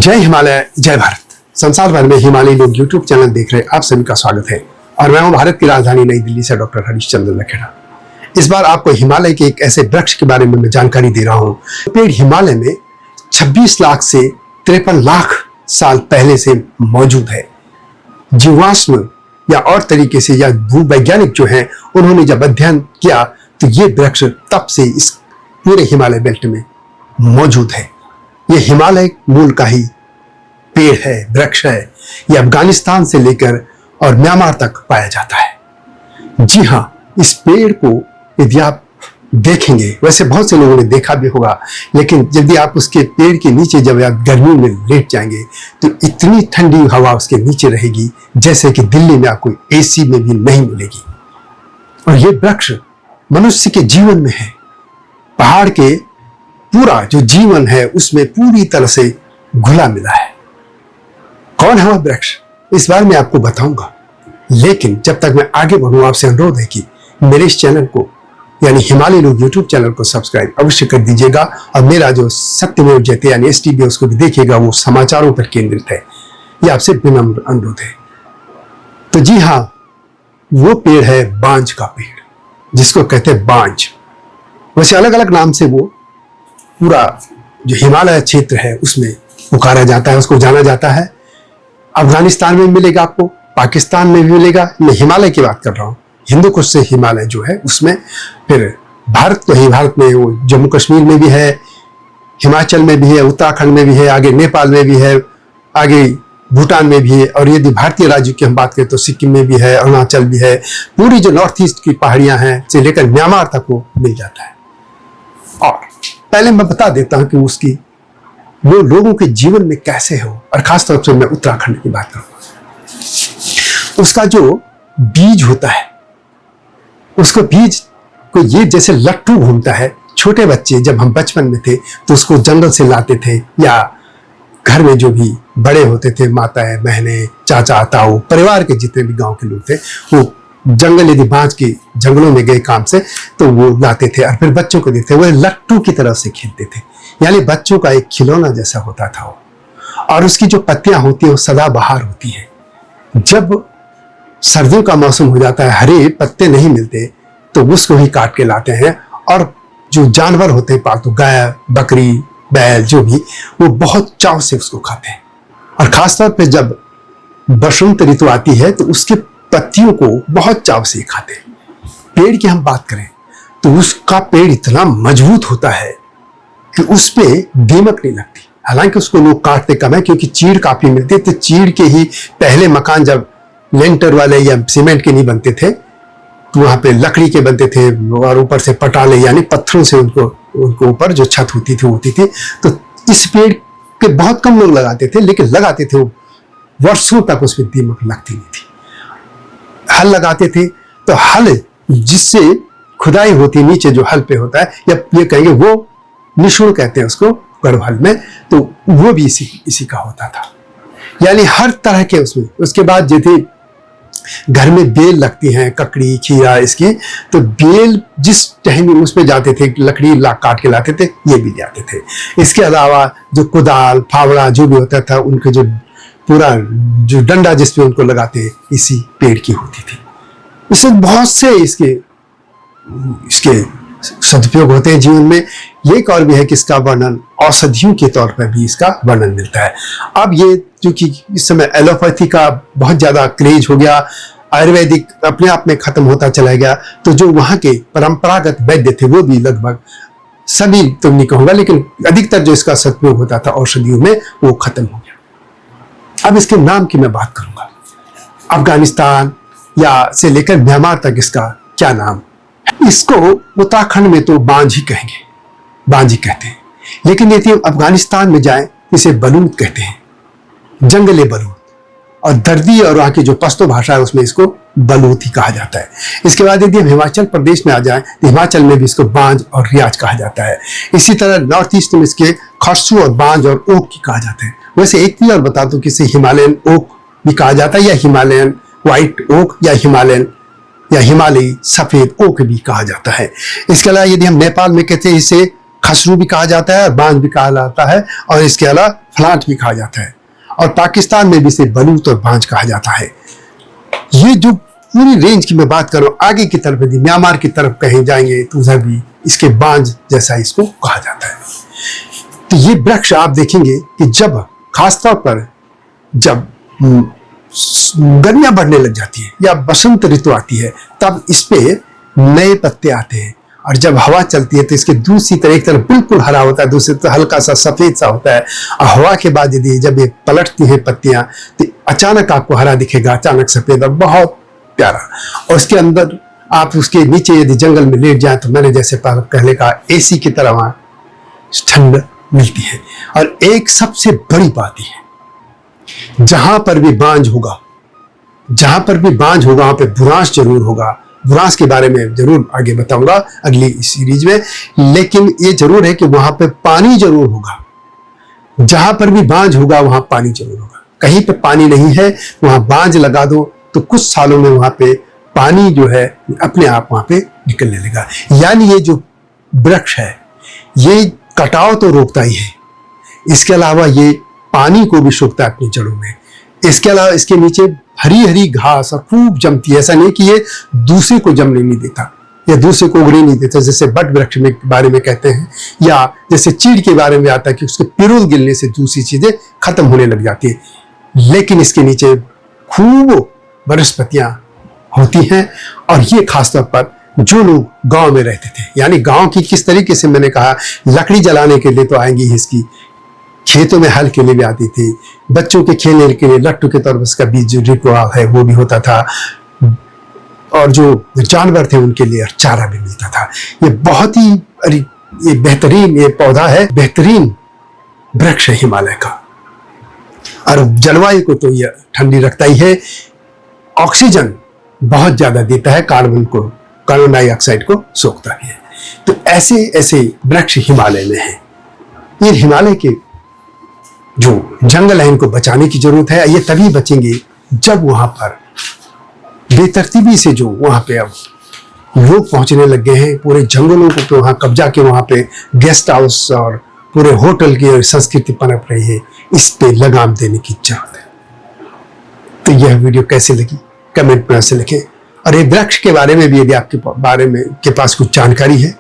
जय हिमालय, जय भारत। संसार भर में हिमालयी लोग यूट्यूब चैनल देख रहे आप सभी का स्वागत है और मैं हूं भारत की राजधानी नई दिल्ली से डॉक्टर हरीशचंद्र लखेड़ा। इस बार आपको हिमालय के एक ऐसे वृक्ष के बारे में मैं जानकारी दे रहा हूं। पेड़ हिमालय में 26 लाख से 53 लाख साल पहले से मौजूद है। जीवाश्म या और तरीके से या भूवैज्ञानिक जो है उन्होंने जब अध्ययन किया तो ये वृक्ष तब से इस पूरे हिमालय बेल्ट में मौजूद है। ये हिमालय मूल का ही पेड़ है, वृक्ष है। ये अफगानिस्तान से लेकर और म्यांमार तक पाया जाता है। जी हाँ, इस पेड़ को यदि आप देखेंगे, वैसे बहुत से लोगों ने देखा भी होगा, लेकिन यदि आप उसके पेड़ के नीचे जब आप गर्मी में लेट जाएंगे तो इतनी ठंडी हवा उसके नीचे रहेगी जैसे कि दिल्ली में आपको एसी में भी नहीं मिलेगी। और ये वृक्ष मनुष्य के जीवन में है। पहाड़ के पूरा जो जीवन है उसमें पूरी तरह से घुला मिला है। कौन है वह वृक्ष, इस बार मैं आपको बताऊंगा, लेकिन जब तक मैं आगे बढ़ूं आपसे अनुरोध है कि मेरे इस चैनल को यानी हिमालय लोग यूट्यूब चैनल को सब्सक्राइब अवश्य कर दीजिएगा और मेरा जो सत्यमेव जयते यानी STB उसको भी देखिएगा। वो समाचारों पर केंद्रित है। ये आपसे विनम्र अनुरोध है। तो जी हाँ, वो पेड़ है बांज का पेड़, जिसको कहते हैं बांज। वैसे अलग अलग नाम से वो पूरा जो हिमालय क्षेत्र है उसमें पुकारा जाता है, उसको जाना जाता है। अफगानिस्तान में मिलेगा आपको, पाकिस्तान में भी मिलेगा। मैं हिमालय की बात कर रहा हूँ, हिंदू कुश से हिमालय जो है उसमें। फिर भारत तो ही, भारत में वो जम्मू कश्मीर में भी है, हिमाचल में भी है, उत्तराखंड में भी है, आगे नेपाल में भी है, आगे भूटान में भी है। और यदि भारतीय राज्य की हम बात करें तो सिक्किम में भी है, अरुणाचल भी है। पूरी जो नॉर्थ ईस्ट की पहाड़ियां हैं से लेकर म्यांमार तक वो मिल जाता है। और पहले मैं बता देता हूं कि उसकी वो लोगों के जीवन में कैसे हो, और खासतौर से मैं उत्तराखंड की बात करूंगा। उसका जो बीज होता है, उसको बीज को ये जैसे लट्टू घूमता है। छोटे बच्चे जब हम बचपन में थे तो उसको जंगल से लाते थे, या घर में जो भी बड़े होते थे, माताएं, बहनें, चाचा, ताऊ, परिवार के जितने भी गांव के लोग थे, वो जंगल यदि बांज के जंगलों में गए काम से तो वो लाते थे और फिर बच्चों को देते। वो लट्टू की तरह से खेलते थे, यानी बच्चों का एक खिलौना जैसा होता था वो। और उसकी जो पत्तियां होती है वो सदाबहार होती है। जब सर्दियों का मौसम हो जाता है, हरे पत्ते नहीं मिलते, तो उसको ही काट के लाते हैं। और जो जानवर होते हैं पालतू, गाय, बकरी, बैल, जो भी, वो बहुत चाव से उसको खाते हैं। और खासतौर पर जब बसंत ऋतु आती है तो उसके पत्तियों को बहुत चाव से खाते हैं। पेड़ की हम बात करें तो उसका पेड़ इतना मजबूत होता है कि उस पे दीमक नहीं लगती। हालांकि उसको लोग काटते कम है क्योंकि चीड़ काफी मिलती है। तो चीड़ के ही पहले मकान जब लेंटर वाले या सीमेंट के नहीं बनते थे तो वहां पे लकड़ी के बनते थे और ऊपर से पटाले यानी पत्थरों से उनको ऊपर जो छत होती थी। तो इस पेड़ के बहुत कम लोग लगाते थे, लेकिन लगाते थे, वर्षों तक उसमें दीमक लगती नहीं थी। हल लगाते थे तो हल जिससे खुदाई होती नीचे जो हल पे होता है, या ये कहेंगे वो निशुण कहते हैं उसको गढ़वाल में, तो वो भी इसी का होता था। यानी हर तरह के उसमें। उसके बाद जैसे घर में बेल लगती हैं, ककड़ी, खीरा, इसकी, तो बेल जिस टाइम उसमें जाते थे, लकड़ी काट के लाते थे, ये भी ले आते थे। इसके अलावा जो कुदाल, फावड़ा जो भी होता था, उनके जो पूरा जो डंडा जिसपे उनको लगाते इसी पेड़ की होती थी। इसमें बहुत से इसके सदुपयोग होते हैं जीवन में। एक और भी है कि इसका वर्णन औषधियों के तौर पर भी इसका वर्णन मिलता है। अब ये क्योंकि इस समय एलोपैथी का बहुत ज्यादा क्रेज हो गया, आयुर्वेदिक अपने आप में खत्म होता चला गया, तो जो वहाँ के परंपरागत वैद्य थे वो भी लगभग सभी तो नहीं कहूँगा, लेकिन अधिकतर जो इसका सदुपयोग होता था औषधियों में, वो खत्म हो गया। अब इसके नाम की मैं बात करूंगा। अफगानिस्तान या से लेकर म्यांमार तक इसका क्या नाम। इसको उत्तराखंड में तो बांज ही कहेंगे, बांज ही कहते हैं, लेकिन यदि अफगानिस्तान में जाएं इसे बलूत कहते हैं, जंगली बलूत। और दर्दी और वहाँ की जो पश्तो भाषा है उसमें इसको बलूत ही कहा जाता है। इसके बाद यदि हम हिमाचल प्रदेश में आ जाएं तो हिमाचल में भी इसको बांज और रियाज कहा जाता है। इसी तरह नॉर्थ ईस्ट में इसके खरसू और बांज और ओक की कहा जाता है। वैसे एक चीज और बता दूं कि इसे हिमालयन ओक भी कहा जाता है, या हिमालयन व्हाइट ओक, या हिमालयन या हिमालयी सफेद ओक भी कहा जाता है। इसके अलावा यदि हम नेपाल में कहते हैं इसे खसरू भी कहा जाता है और बांज भी कहा जाता है, और इसके अलावा फलाट भी कहा जाता है, और पाकिस्तान में भी इसे बलूत और बांज कहा जाता है। ये जो पूरी रेंज की मैं बात करूं, आगे की तरफ यदि म्यांमार की तरफ कहीं जाएंगे तो उधर भी इसके बांज जैसा इसको कहा जाता है। तो ये वृक्ष आप देखेंगे कि जब खासतौर पर जब गर्मियां बढ़ने लग जाती है या बसंत ऋतु आती है, तब इस पे नए पत्ते आते हैं, और जब हवा चलती है तो इसके दूसरी तरफ एक तरफ बिल्कुल हरा होता है, दूसरी तरफ हल्का सा सफेद सा होता है, और हवा के बाद यदि जब ये पलटती हैं पत्तियां तो अचानक आपको हरा दिखेगा, अचानक सफेद, और बहुत प्यारा। और उसके अंदर आप उसके नीचे यदि जंगल में लेट जाए तो मैंने जैसे पहले कहा, एसी की तरह वहां ठंड मिलती है। और एक सबसे बड़ी बात है, जहां पर भी बांज होगा, जहां पर भी बांज होगा वहां पे बुरांश जरूर होगा। बुरांश के बारे में जरूर आगे बताऊंगा अगली सीरीज में, लेकिन ये जरूर है कि वहां पे पानी जरूर होगा। जहां पर भी बांज होगा वहां पानी जरूर होगा। कहीं पे पानी नहीं है, वहां बांज लगा दो तो कुछ सालों में वहां पे पानी जो है अपने आप वहां पे निकलने लगा। यानी ये जो वृक्ष है ये कटाव तो रोकता ही है, इसके अलावा ये पानी को भी सोखता है अपनी जड़ों में। इसके अलावा इसके नीचे हरी हरी घास और खूब जमती है। ऐसा नहीं कि ये दूसरे को जमने नहीं देता या दूसरे को उगने नहीं देता, जैसे बट वृक्ष में बारे में कहते हैं, या जैसे चीड़ के बारे में आता है कि उसके पिरुल गिरने से दूसरी चीजें खत्म होने लग जाती है। लेकिन इसके नीचे खूब वनस्पतियां होती हैं, और ये खासतौर पर जो लोग गांव में रहते थे, यानी गांव की किस तरीके से, मैंने कहा लकड़ी जलाने के लिए तो आएंगी ही, इसकी खेतों में हल के लिए भी आती थी, बच्चों के खेलने के लिए लट्टू के तौर पर इसका बीज जो रिपुआल है वो भी होता था, और जो जानवर थे उनके लिए चारा भी मिलता था। ये बहुत ही ये बेहतरीन ये पौधा है, बेहतरीन वृक्ष है हिमालय का। और जलवायु को तो ये ठंडी रखता ही है, ऑक्सीजन बहुत ज्यादा देता है, कार्बन डाइऑक्साइड को सोखता भी है। तो ऐसे ऐसे वृक्ष हिमालय में हैं। ये हिमालय के जो जंगल है इनको बचाने की जरूरत है। ये तभी बचेंगे जब वहां पर बेतरतीबी से जो वहां पे अब लोग पहुंचने लग गए हैं, पूरे जंगलों को तो वहां कब्जा के वहां पे गेस्ट हाउस और पूरे होटल की संस्कृति पनप रही है, इस पे लगाम देने की जरूरत है। तो यह वीडियो कैसे लगी कमेंट में ऐसे लिखें, और ये वृक्ष के बारे में भी यदि आपके बारे में के पास कुछ जानकारी है,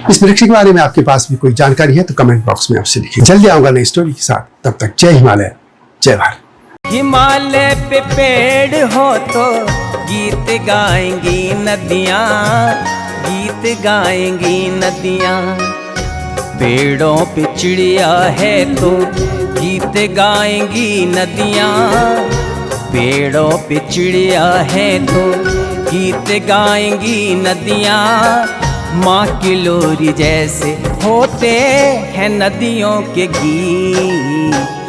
इस वृक्ष के बारे में आपके पास भी कोई जानकारी है तो कमेंट बॉक्स में आपसे लिखिए। जल्दी आऊंगा नई स्टोरी के साथ, तब तक जय हिमालय, जय भारत। हिमालय पे पेड़ हो तो गीत गाएंगी नदियाँ, गीत गाएंगी नदियाँ। पेड़ों पे चिड़िया है तो गीत गाएंगी नदियाँ, पेड़ों पे चिड़िया है तो गीत गाएंगी नदियाँ। माँ की लोरी जैसे होते हैं नदियों के गीत।